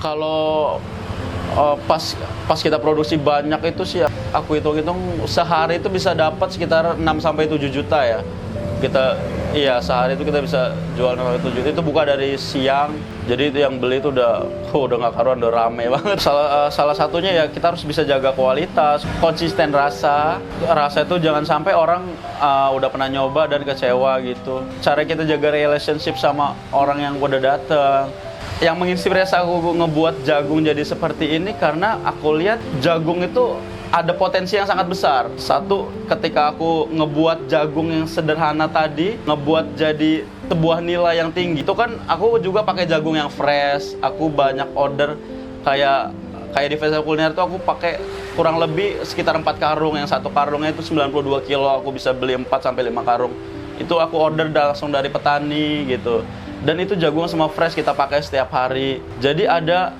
Kalau pas kita produksi banyak itu sih, aku hitung-hitung sehari itu bisa dapat sekitar 6 sampai 7 juta ya. Sehari itu kita bisa jual 6 sampai 7 juta. Itu buka dari siang. Jadi itu yang beli itu udah nggak karuan, udah rame banget. Salah satunya ya kita harus bisa jaga kualitas, konsisten rasa. Rasa itu jangan sampai orang udah pernah nyoba dan kecewa gitu. Cara kita jaga relationship sama orang yang udah datang. Yang menginspirasi aku ngebuat jagung jadi seperti ini karena aku lihat jagung itu ada potensi yang sangat besar. Satu, ketika aku ngebuat jagung yang sederhana tadi, ngebuat jadi sebuah nilai yang tinggi. Itu kan aku juga pakai jagung yang fresh. Aku banyak order kayak di Festival Kuliner itu aku pakai kurang lebih sekitar 4 karung. Yang satu karungnya itu 92 kilo, aku bisa beli 4 sampai 5 karung. Itu aku order langsung dari petani gitu. Dan itu jagung semua fresh kita pakai setiap hari. Jadi ada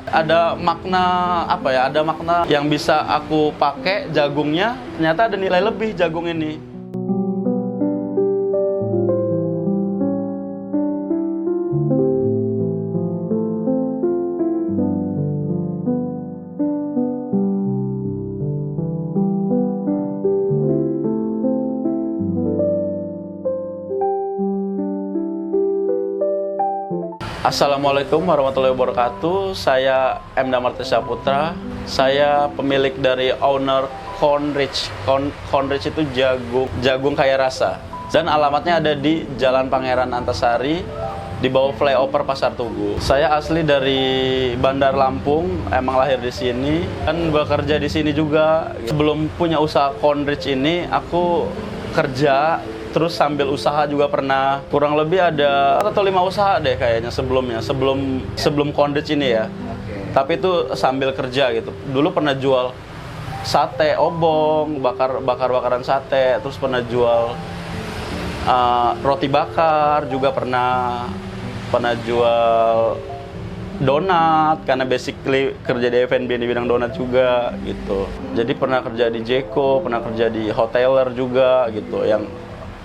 makna ada makna yang bisa aku pakai jagungnya, ternyata ada nilai lebih jagung ini. Assalamualaikum warahmatullahi wabarakatuh. Saya M. Damarti Saputra. Saya pemilik dari owner Cornrich. Cornrich itu jagung kaya rasa. Dan alamatnya ada di Jalan Pangeran Antasari, di bawah flyover Pasar Tugu. Saya asli dari Bandar Lampung, emang lahir di sini. Dan bekerja di sini juga. Sebelum punya usaha Cornrich ini, aku kerja. Terus sambil usaha juga pernah, kurang lebih ada 4 atau 5 usaha deh kayaknya sebelum Cornrich ini ya. Tapi itu sambil kerja gitu. Dulu pernah jual sate obong, bakaran sate, terus pernah jual roti bakar, juga pernah jual donat, karena basically kerja di F&B di bidang donat juga gitu. Jadi pernah kerja di Jeko, pernah kerja di hoteler juga gitu,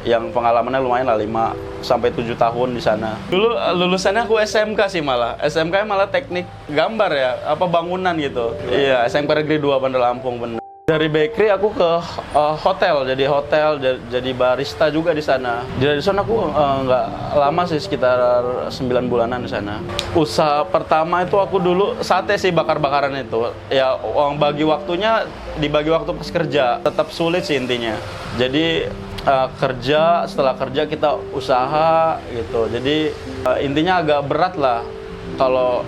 yang pengalamannya lumayan lah, 5 sampai 7 tahun di sana. Dulu lulusannya aku SMK sih malah. SMK malah teknik gambar ya, bangunan gitu. Iya, SMK Negeri 2 Bandar Lampung bener. Dari bakery aku ke hotel, jadi barista juga di sana. Di sana aku nggak lama sih, sekitar 9 bulanan di sana. Usaha pertama itu aku dulu sate sih, bakar-bakaran itu. Ya, dibagi waktu pas kerja. Tetap sulit sih intinya. Jadi setelah kerja kita usaha gitu. Jadi intinya agak berat lah. Kalau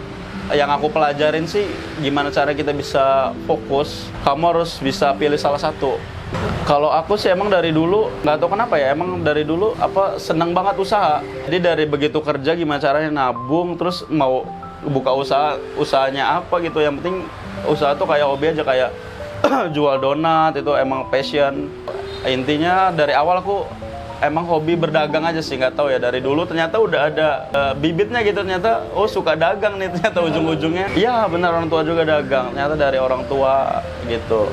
yang aku pelajarin sih gimana cara kita bisa fokus. Kamu harus bisa pilih salah satu. Kalau aku sih emang dari dulu, nggak tahu kenapa ya, emang dari dulu seneng banget usaha. Jadi dari begitu kerja gimana caranya nabung, terus mau buka usahanya apa gitu. Yang penting usaha tuh kayak hobi aja, kayak jual donat itu emang passion. Intinya dari awal aku emang hobi berdagang aja sih, nggak tahu ya, dari dulu ternyata udah ada bibitnya gitu. Ternyata suka dagang nih ternyata ujung-ujungnya. Iya benar, orang tua juga dagang. Ternyata dari orang tua gitu,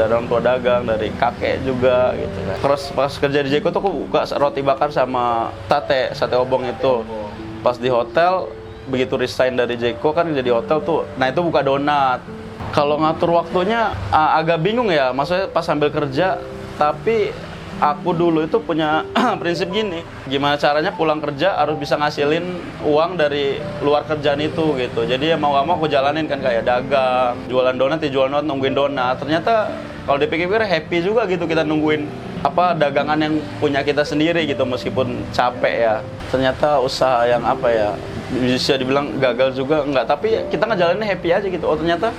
dari orang tua dagang, dari kakek juga gitu. Terus pas kerja di Jeko tuh aku buka roti bakar sama sate obong itu. Pas di hotel, begitu resign dari Jeko kan jadi hotel tuh, nah itu buka donat. Kalau ngatur waktunya agak bingung ya, maksudnya pas sambil kerja. Tapi aku dulu itu punya prinsip gini, gimana caranya pulang kerja harus bisa ngasilin uang dari luar kerjaan itu gitu. Jadi ya mau gak mau aku jalanin kan, kayak dagang, jualan donat, nungguin donat. Ternyata kalau dipikir-pikir happy juga gitu kita nungguin dagangan yang punya kita sendiri gitu, meskipun capek ya. Ternyata usaha yang bisa dibilang gagal juga enggak, tapi kita ngejalanin happy aja gitu. Ternyata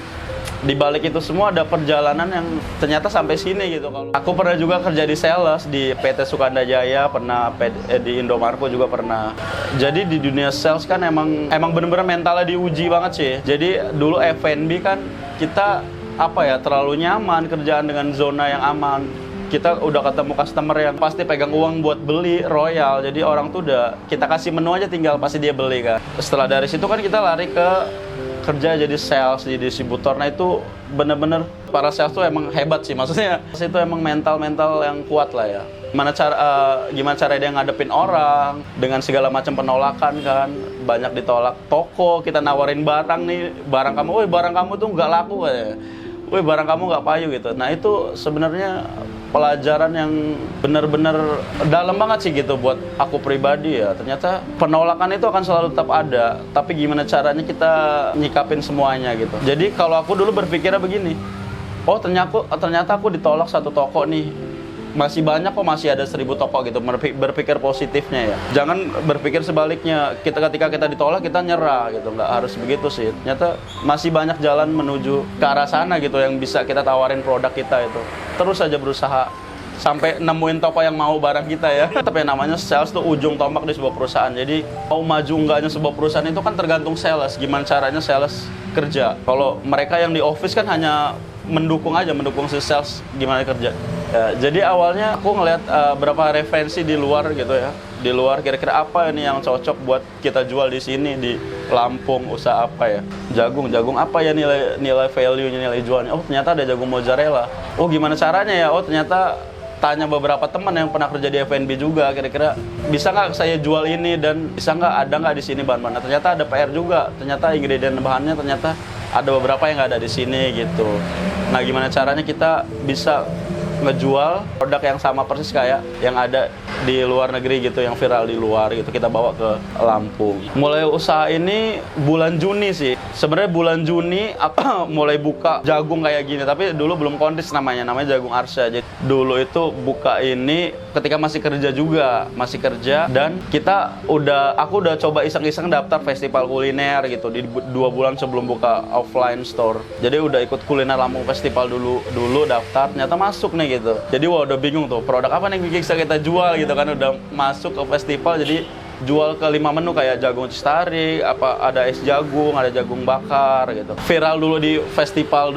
di balik itu semua ada perjalanan yang ternyata sampai sini gitu. Kalau aku pernah juga kerja di sales di PT Sukanda Jaya, pernah di Indomarko juga pernah. Jadi di dunia sales kan emang bener-bener mentalnya diuji banget sih. Jadi dulu F&B kan kita terlalu nyaman kerjaan dengan zona yang aman. Kita udah ketemu customer yang pasti pegang uang buat beli royal. Jadi orang tuh udah kita kasih menu aja, tinggal pasti dia beli kan. Setelah dari situ kan kita lari ke kerja jadi sales di distributor. Nah itu bener-bener para sales tuh emang hebat sih, maksudnya itu emang mental yang kuat lah ya. Gimana cara dia ngadepin orang dengan segala macam penolakan kan, banyak ditolak toko, kita nawarin barang nih, barang kamu, woi barang kamu tuh nggak laku kayak, woi barang kamu nggak payu gitu. Nah itu sebenarnya pelajaran yang benar-benar dalam banget sih gitu buat aku pribadi ya. Ternyata penolakan itu akan selalu tetap ada, tapi gimana caranya kita nyikapin semuanya gitu. Jadi kalau aku dulu berpikirnya begini, oh ternyata aku ditolak satu toko nih, masih banyak kok, masih ada 1000 toko gitu. Berpikir positifnya ya, jangan berpikir sebaliknya, ketika kita ditolak kita nyerah gitu. Nggak harus begitu sih, ternyata masih banyak jalan menuju ke arah sana gitu yang bisa kita tawarin produk kita itu. Terus aja berusaha sampai nemuin toko yang mau barang kita ya. Tapi namanya sales tuh ujung tombak di sebuah perusahaan. Jadi mau maju enggaknya sebuah perusahaan itu kan tergantung sales, gimana caranya sales kerja. Kalau mereka yang di office kan hanya mendukung si sales gimana kerja ya. Jadi awalnya aku ngeliat berapa referensi di luar gitu ya, di luar kira-kira apa ini yang cocok buat kita jual di sini di Lampung, usaha apa ya, jagung apa ya nilai value-nya, nilai jualnya. Oh ternyata ada jagung mozzarella. Oh gimana caranya ya, oh ternyata tanya beberapa teman yang pernah kerja di F&B juga, kira-kira bisa nggak saya jual ini dan bisa nggak, ada nggak di sini bahan-bahan. Ternyata ada PR juga, ternyata ingredient bahannya ternyata ada beberapa yang nggak ada di sini gitu. Nah gimana caranya kita bisa ngejual produk yang sama persis kayak yang ada di luar negeri gitu, yang viral di luar gitu, kita bawa ke Lampung. Mulai usaha ini bulan Juni sih. Sebenarnya bulan Juni aku mulai buka jagung kayak gini, tapi dulu belum Konris namanya Jagung Arsya. Jadi dulu itu buka ini ketika masih kerja dan aku udah coba iseng-iseng daftar festival kuliner gitu di 2 bulan sebelum buka offline store. Jadi udah ikut kuliner Lampung Festival dulu daftar, ternyata masuk nih gitu. Jadi udah bingung tuh produk apa nih yang bisa kita jual gitu kan, udah masuk ke festival. Jadi jual ke 5 menu kayak jagung cistari, ada es jagung, ada jagung bakar gitu. Viral dulu di festival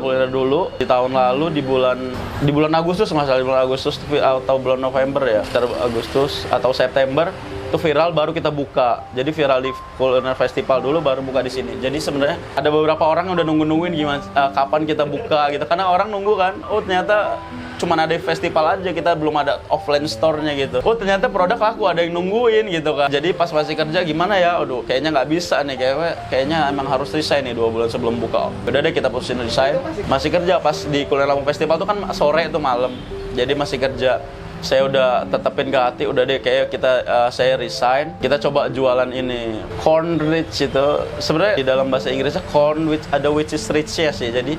kuliner dulu di tahun lalu di bulan Agustus, nggak salah di bulan Agustus atau bulan November ya, sekitar Agustus atau September itu viral, baru kita buka. Jadi viral di kuliner festival dulu, baru buka di sini. Jadi sebenarnya ada beberapa orang yang udah nungguin gimana kapan kita buka gitu, karena orang nunggu kan, oh ternyata cuman ada festival aja, kita belum ada offline store-nya gitu. Oh ternyata produk laku, ada yang nungguin gitu kan. Jadi pas masih kerja gimana ya, aduh kayaknya nggak bisa nih, kayaknya emang harus resign nih 2 bulan sebelum buka. Udah deh kita putusin resign. Masih kerja pas di Kuliner Lampung Festival tuh kan sore itu malam, jadi masih kerja. Saya udah tetepin ke hati, udah deh kayak saya resign, kita coba jualan ini Cornrich. Itu sebenarnya di dalam bahasa Inggrisnya corn which is rich ya sih, jadi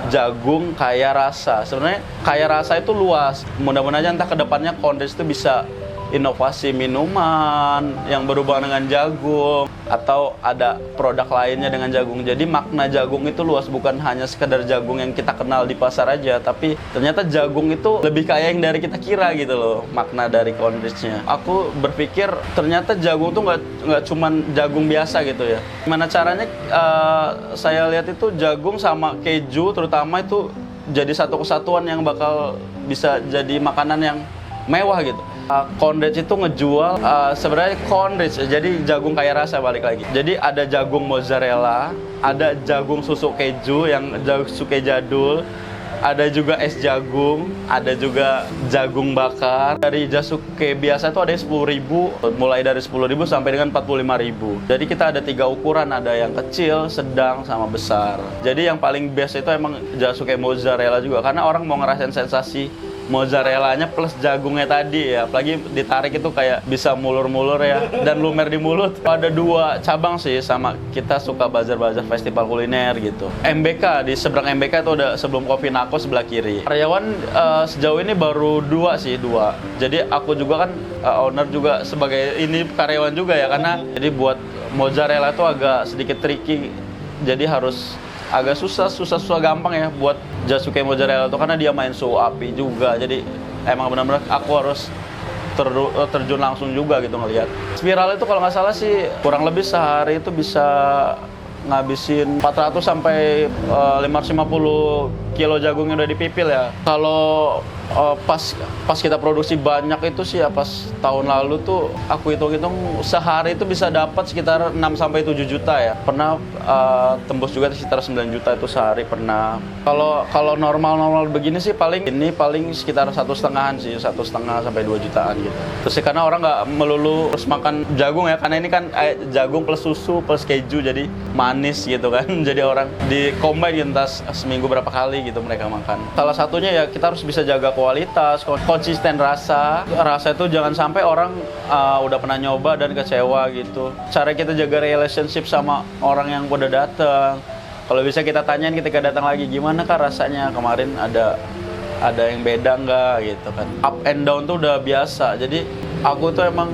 jagung kaya rasa. Sebenarnya kaya rasa itu luas, mudah-mudahan entah kedepannya Cornrich itu bisa inovasi minuman yang berhubungan dengan jagung atau ada produk lainnya dengan jagung. Jadi makna jagung itu luas, bukan hanya sekedar jagung yang kita kenal di pasar aja, tapi ternyata jagung itu lebih kaya yang dari kita kira gitu loh, makna dari Cornrich-nya. Aku berpikir ternyata jagung tuh nggak cuman jagung biasa gitu ya. Gimana caranya saya lihat itu jagung sama keju terutama itu jadi satu kesatuan yang bakal bisa jadi makanan yang mewah gitu. Cornrich itu ngejual sebenarnya Cornrich, jadi jagung kaya rasa, balik lagi. Jadi ada jagung mozzarella, ada jagung susu keju yang suke jadul, ada juga es jagung, ada juga jagung bakar. Dari jasuke biasa itu ada 10.000, mulai dari 10.000 sampai dengan 45.000. Jadi kita ada 3 ukuran, ada yang kecil, sedang, sama besar. Jadi yang paling best itu emang jasuke mozzarella juga, karena orang mau ngerasain sensasi mozzarellanya plus jagungnya tadi ya, apalagi ditarik itu kayak bisa mulur-mulur ya dan lumer di mulut. Ada 2 cabang sih, sama kita suka bazar-bazar festival kuliner gitu. MBK, di seberang MBK itu ada sebelum Kopi Nako sebelah kiri. Karyawan sejauh ini baru 2 sih. Jadi aku juga kan owner juga sebagai ini karyawan juga ya, karena jadi buat mozzarella itu agak sedikit tricky, jadi harus agak susah gampang ya buat jasuke mozzarella itu, karena dia main suhu api juga. Jadi emang benar-benar aku harus terjun langsung juga gitu ngelihat. Spiral itu kalau nggak salah sih kurang lebih sehari itu bisa ngabisin 400 sampai 550 kilo jagung yang udah dipipil ya. Kalau pas kita produksi banyak itu sih ya, pas tahun lalu tuh aku hitung-hitung sehari itu bisa dapat sekitar 6 sampai 7 juta ya. Pernah tembus juga sekitar 9 juta itu sehari pernah. Kalau normal begini sih paling sekitar 1,5-an sih, 1,5 sampai 2 jutaan gitu. Terus sih karena orang nggak melulu harus makan jagung ya, karena ini kan jagung plus susu plus keju jadi manis gitu kan. Jadi orang di combine entah seminggu berapa kali gitu mereka makan. Salah satunya ya kita harus bisa jaga kualitas, konsisten rasa itu jangan sampai orang udah pernah nyoba dan kecewa gitu. Cara kita jaga relationship sama orang yang udah datang, kalau bisa kita tanyain ketika datang lagi, gimana kah rasanya kemarin, ada yang beda nggak gitu kan. Up and down tuh udah biasa, jadi aku tuh emang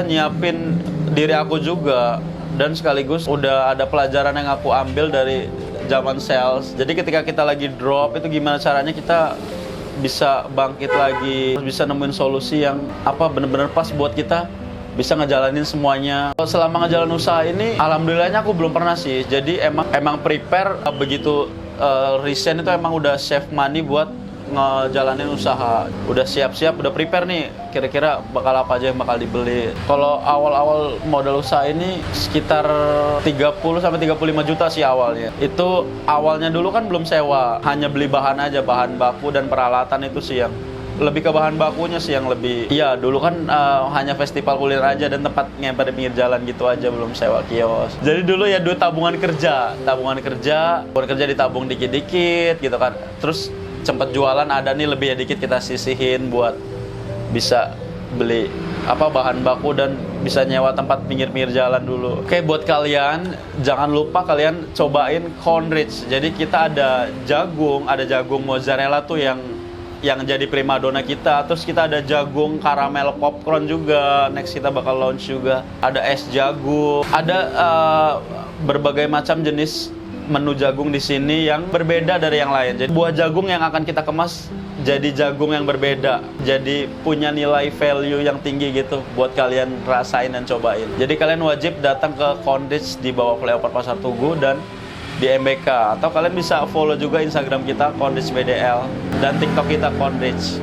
nyiapin diri aku juga, dan sekaligus udah ada pelajaran yang aku ambil dari zaman sales. Jadi ketika kita lagi drop itu gimana caranya kita bisa bangkit lagi, bisa nemuin solusi yang bener-bener pas buat kita bisa ngejalanin semuanya. Selama ngejalanin usaha ini, alhamdulillahnya aku belum pernah sih. Jadi emang prepare begitu resign itu emang udah save money buat ngejalanin usaha. Udah siap-siap, udah prepare nih, kira-kira bakal apa aja yang bakal dibeli. Kalau awal-awal modal usaha ini sekitar 30 sampai 35 juta sih awalnya. Itu awalnya dulu kan belum sewa, hanya beli bahan aja, bahan baku dan peralatan itu sih yang lebih ke bahan bakunya sih yang lebih. Iya, dulu kan hanya festival kuliner aja dan tempat ngemper di pinggir jalan gitu aja, belum sewa kios. Jadi dulu ya duit tabungan kerja ditabung dikit-dikit gitu kan. Terus sempat jualan ada nih lebih ya dikit, kita sisihin buat bisa beli bahan baku dan bisa nyewa tempat pinggir-pinggir jalan dulu. Oke, buat kalian jangan lupa kalian cobain Cornridge. Jadi kita ada jagung mozzarella tuh yang jadi primadona kita. Terus kita ada jagung karamel popcorn juga, next kita bakal launch juga. Ada es jagung, ada berbagai macam jenis menu jagung di sini yang berbeda dari yang lain. Jadi buah jagung yang akan kita kemas jadi jagung yang berbeda, jadi punya nilai value yang tinggi gitu buat kalian rasain dan cobain. Jadi kalian wajib datang ke Cornridge di bawah flyover Pasar Tugu dan di MBK, atau kalian bisa follow juga Instagram kita Cornridge BDL dan TikTok kita Cornridge.